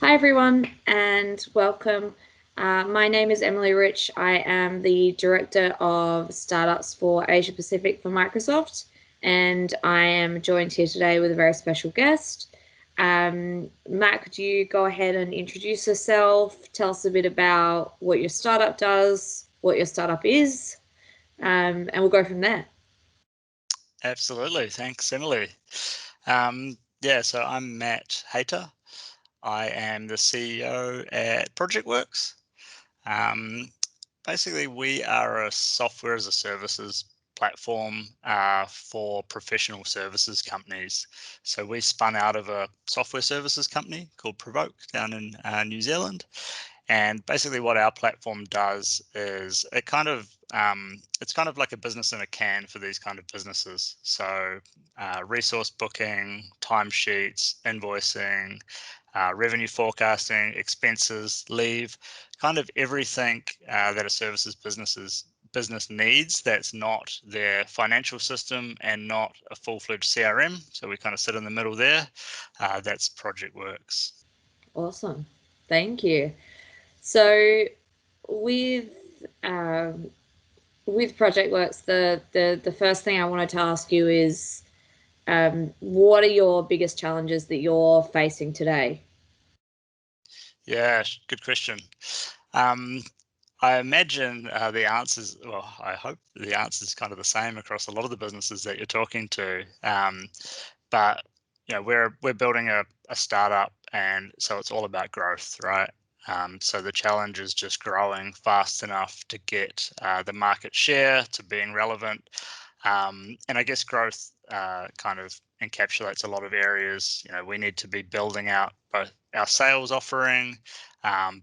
Hi everyone and welcome. My name is Emily Rich. I am the Director of Startups for Asia Pacific for Microsoft, and I am joined here today with a very special guest. Matt, could you go ahead and introduce yourself, tell us a bit about what your startup does, what your startup is, and we'll go from there. Absolutely. Thanks, Emily. So I'm Matt Hayter. I am the CEO at Projectworks. Basically, we are a software as a services platform for professional services companies. So we spun out of a software services company called Provoke down in New Zealand. And basically what our platform does is it's kind of like a business in a can for these kind of businesses. So resource booking, timesheets, invoicing, revenue forecasting, expenses, leave, kind of everything that a services business needs that's not their financial system and not a full-fledged CRM. So we kind of sit in the middle there. That's Projectworks. Awesome. Thank you. So with Projectworks, the first thing I wanted to ask you is, what are your biggest challenges that you're facing today? Yeah, good question. I imagine the answers, well, I hope the answer is kind of the same across a lot of the businesses that you're talking to. But we're building a startup, and so it's all about growth, right? So the challenge is just growing fast enough to get the market share to being relevant. And I guess growth kind of encapsulates a lot of areas. We need to be building out both our sales offering,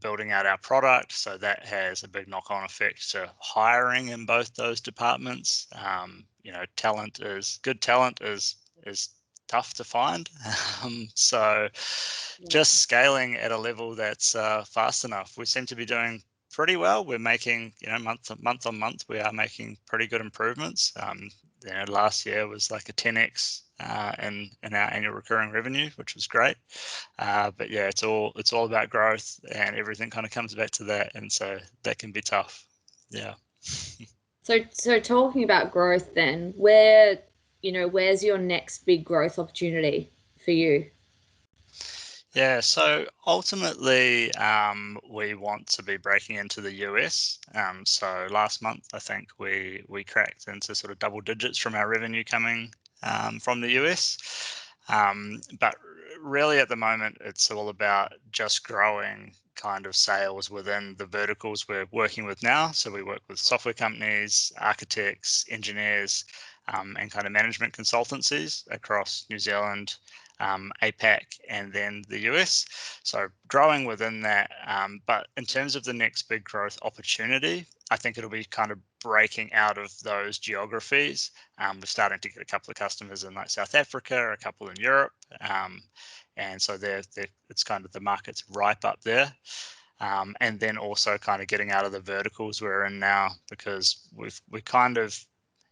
building out our product. So that has a big knock-on effect to hiring in both those departments. Good talent is tough to find. So just scaling at a level that's fast enough. We seem to be doing pretty well. We're making, month on month, we are making pretty good improvements. Last year was like a 10x in our annual recurring revenue, which was great. But yeah, it's all about growth, and everything kind of comes back to that, and so that can be tough. Yeah. So talking about growth, then, where's your next big growth opportunity for you? Yeah, so ultimately, we want to be breaking into the US. So last month, I think we cracked into sort of double digits from our revenue coming from the US. But really, at the moment, it's all about just growing kind of sales within the verticals we're working with now. So we work with software companies, architects, engineers, and kind of management consultancies across New Zealand, APAC, and then the US. So growing within that. But in terms of the next big growth opportunity, I think it'll be kind of breaking out of those geographies. We're starting to get a couple of customers in like South Africa, a couple in Europe. And so it's kind of the market's ripe up there. And then also kind of getting out of the verticals we're in now, because we kind of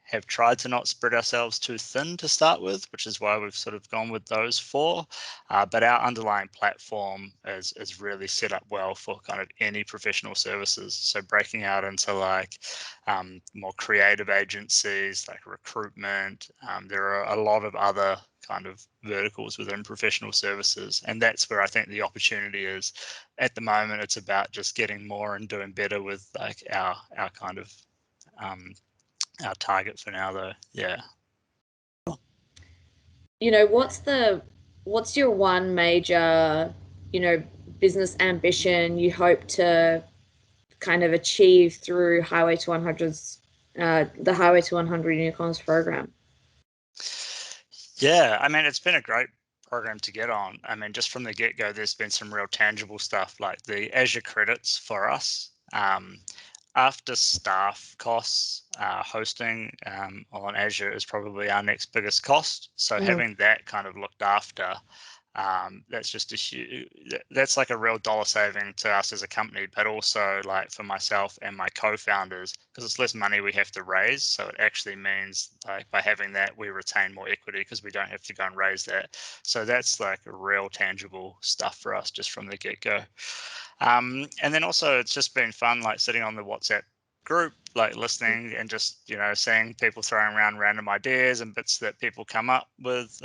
have tried to not spread ourselves too thin to start with, which is why we've sort of gone with those four. But our underlying platform is really set up well for kind of any professional services. So breaking out into like more creative agencies, like recruitment. There are a lot of other kind of verticals within professional services, and that's where I think the opportunity is. At the moment, it's about just getting more and doing better with like our kind of our target for now, though. Yeah. What's your one major, business ambition you hope to kind of achieve through Highway to 100's, the Highway to 100 Unicorns program? Yeah, I mean, it's been a great program to get on. I mean, just from the get-go, there's been some real tangible stuff like the Azure credits for us. After staff costs, hosting on Azure is probably our next biggest cost. So having that kind of looked after That's just a huge, that's like a real dollar saving to us as a company, but also like for myself and my co-founders, because it's less money we have to raise. So it actually means like by having that, we retain more equity because we don't have to go and raise that. So that's like real tangible stuff for us just from the get-go. And then also it's just been fun, like sitting on the WhatsApp group, like listening and just, seeing people throwing around random ideas and bits that people come up with,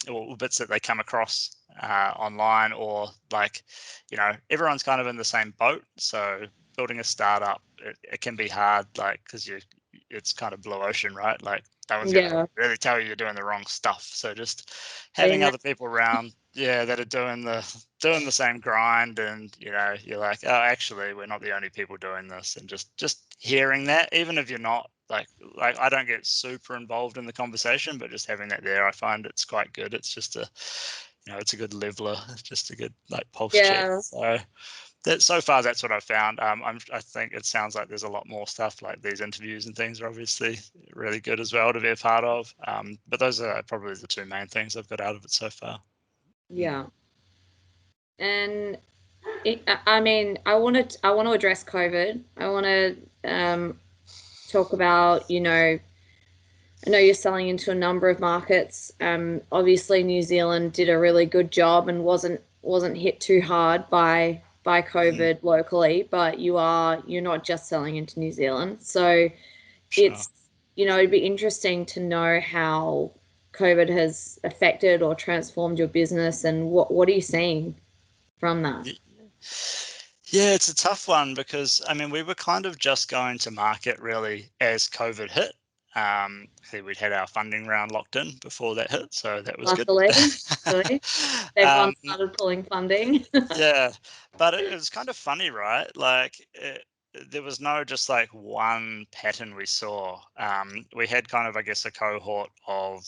or bits that they come across online, or like, everyone's kind of in the same boat. So building a startup, it can be hard, like, because it's kind of blue ocean, right? Like no one's going to really tell you you're doing the wrong stuff. So just having other people around, that are doing the same grind, and you're like, oh, actually we're not the only people doing this, and just hearing that, even if you're not like I don't get super involved in the conversation, but just having that there, I find it's quite good. It's just it's a good leveler. It's just a good like pulse check. So far that's what I've found. I think it sounds like there's a lot more stuff, like these interviews and things are obviously really good as well to be a part of. But those are probably the two main things I've got out of it so far. Yeah. And I mean, I want to address COVID. I want to talk about, I know you're selling into a number of markets. Obviously, New Zealand did a really good job and wasn't hit too hard by COVID locally, but you're not just selling into New Zealand. So it's, it'd be interesting to know how COVID has affected or transformed your business, and what are you seeing from that? Yeah, it's a tough one because we were kind of just going to market really as COVID hit. We'd had our funding round locked in before that hit, so that was Luckily, good. everyone started pulling funding. Yeah, but it was kind of funny, right? Like there was no just like one pattern we saw. We had kind of, I guess, a cohort of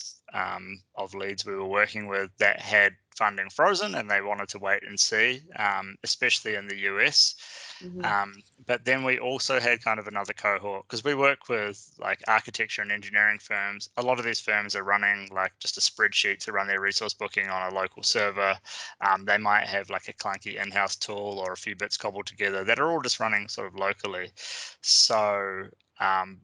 leads we were working with that had funding frozen and they wanted to wait and see, especially in the US. But then we also had kind of another cohort, because we work with like architecture and engineering firms. A lot of these firms are running like just a spreadsheet to run their resource booking on a local server. They might have like a clunky in-house tool or a few bits cobbled together that are all just running sort of locally. So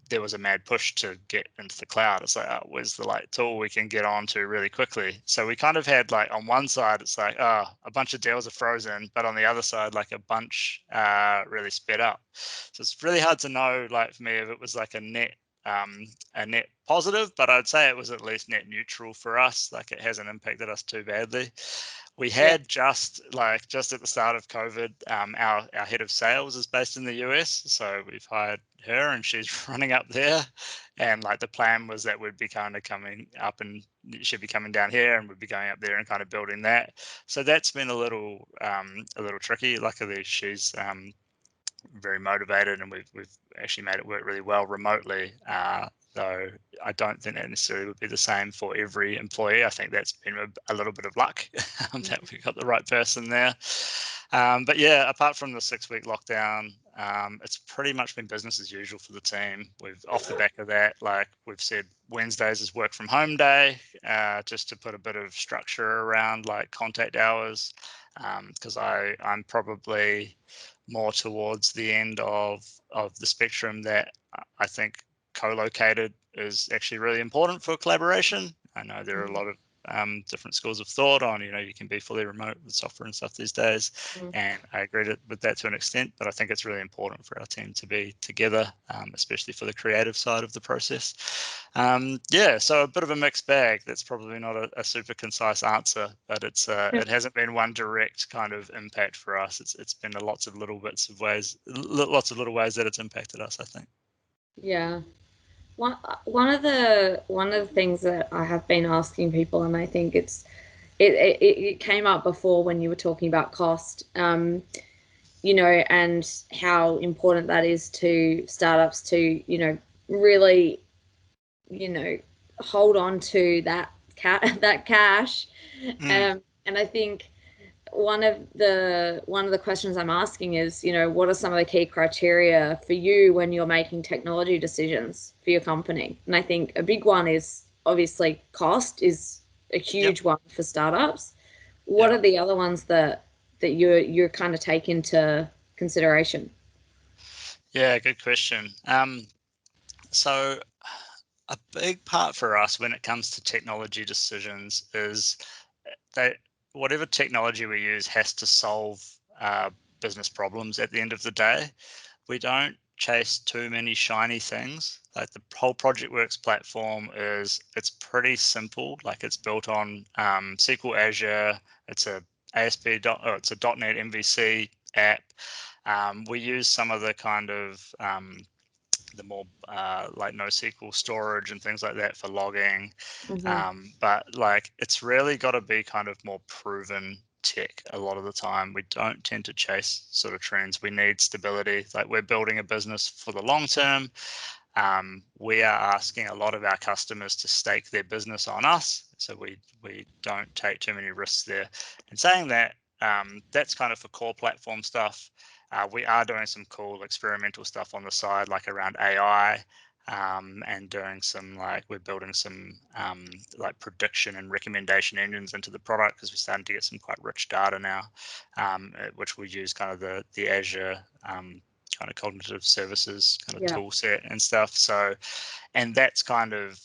there was a mad push to get into the cloud. It's like, oh, where's the like tool we can get onto really quickly? So we kind of had like on one side, it's like, oh, a bunch of deals are frozen, but on the other side, like a bunch really sped up. So it's really hard to know, like for me, if it was like a net positive, but I'd say it was at least net neutral for us. Like it hasn't impacted us too badly. We had just at the start of COVID, our head of sales is based in the US, so we've hired her and she's running up there. And like the plan was that we'd be kind of coming up and she'd be coming down here and we'd be going up there and kind of building that. So that's been a little tricky. Luckily, she's very motivated, and we've actually made it work really well remotely. Though I don't think that necessarily would be the same for every employee. I think that's been a little bit of luck that we got the right person there. But yeah, apart from the 6-week lockdown, it's pretty much been business as usual for the team. We've off the back of that, like we've said, Wednesdays is work from home day, just to put a bit of structure around like contact hours, because I'm probably more towards the end of the spectrum that I think co-located is actually really important for collaboration. I know there are a lot of different schools of thought on, you can be fully remote with software and stuff these days. And I agree with that to an extent, but I think it's really important for our team to be together, especially for the creative side of the process. So a bit of a mixed bag. That's probably not a super concise answer, but it hasn't been one direct kind of impact for us. It's been lots of little ways that it's impacted us, I think. Yeah. One of the things that I have been asking people, and I think it came up before when you were talking about cost, and how important that is to startups to, really, hold on to that cash. And I think one of the questions I'm asking is, what are some of the key criteria for you when you're making technology decisions for your company? And I think a big one is obviously cost is a huge one for startups. what are the other ones that you're kind of take into consideration? Yeah, good question. So a big part for us when it comes to technology decisions is that whatever technology we use has to solve business problems at the end of the day. We don't chase too many shiny things. Like the whole Projectworks platform it's pretty simple. Like it's built on SQL Azure. It's a it's a .NET MVC app. We use some of the kind of the more like NoSQL storage and things like that for logging. Mm-hmm. But like it's really got to be kind of more proven tech a lot of the time. We don't tend to chase sort of trends. We need stability. Like we're building a business for the long term. We are asking a lot of our customers to stake their business on us. So we don't take too many risks there. And saying that, that's kind of for core platform stuff. We are doing some cool experimental stuff on the side, like around AI, and doing some we're building some like prediction and recommendation engines into the product because we're starting to get some quite rich data now, which we use kind of the Azure kind of cognitive services kind of Yeah. tool set and stuff. So, and that's kind of,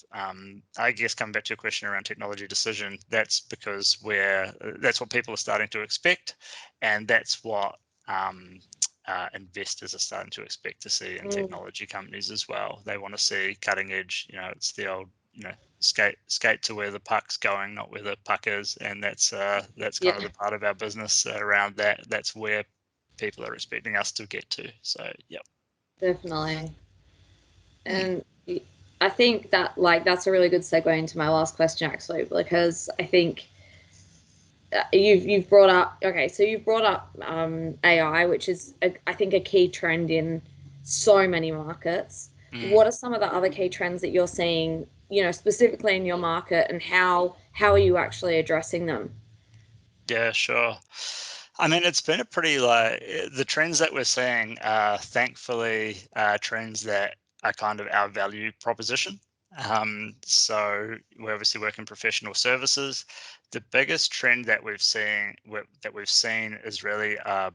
I guess, coming back to your question around technology decision, that's because that's what people are starting to expect, and that's what investors are starting to expect to see in Mm. technology companies as well. They want to see cutting edge. It's the old, skate to where the puck's going, not where the puck is, and that's kind of Yeah, the part of our business around that. That's where people are expecting us to get to. So, yeah. definitely. Hmm. And I think that that's a really good segue into my last question actually, because I think you've brought up so you've brought up AI, which is I think a key trend in so many markets. Mm. What are some of the other key trends that you're seeing, specifically in your market, and how are you actually addressing them? Yeah, sure. I mean, it's been a pretty the trends that we're seeing are thankfully trends that are kind of our value proposition. So we obviously work in professional services. The biggest trend that we've seen is really a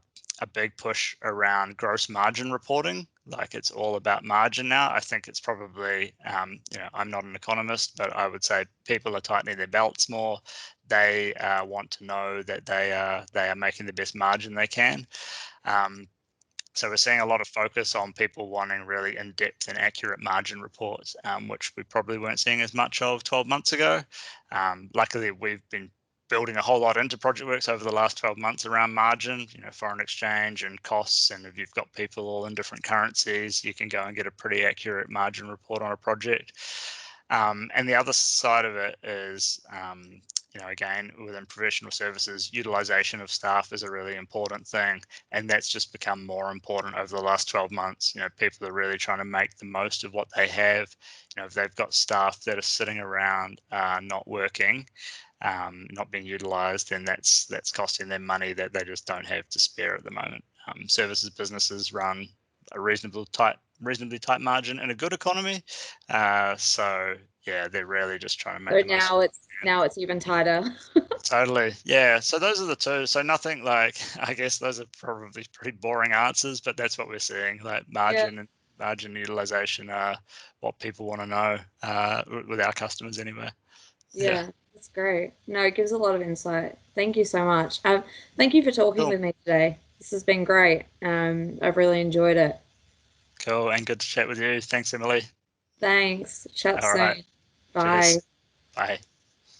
big push around gross margin reporting. Like it's all about margin now. I think it's probably, I'm not an economist, but I would say people are tightening their belts more. They want to know that they are making the best margin they can. Um, so we're seeing a lot of focus on people wanting really in-depth and accurate margin reports, which we probably weren't seeing as much of 12 months ago. Luckily, we've been building a whole lot into Projectworks over the last 12 months around margin, foreign exchange and costs. And if you've got people all in different currencies, you can go and get a pretty accurate margin report on a project. And the other side of it is, again, within professional services, utilization of staff is a really important thing. And that's just become more important over the last 12 months. People are really trying to make the most of what they have. If they've got staff that are sitting around not working, not being utilized, then that's costing them money that they just don't have to spare at the moment. Services businesses run a reasonably tight margin in a good economy. So yeah, they're really just trying to make So the most of now what it's they can. even tighter. Totally. Yeah. So those are the two. So nothing like, I guess those are probably pretty boring answers, but that's what we're seeing. Like Yeah, margin and margin utilization are what people want to know with our customers anyway. Yeah. yeah, that's great. No, it gives a lot of insight. Thank you so much. Thank you for talking Cool. with me today. This has been great. I've really enjoyed it. Cool. And good to chat with you. Thanks, Emily. Thanks. Chat All right. soon. Bye. Cheers. Bye.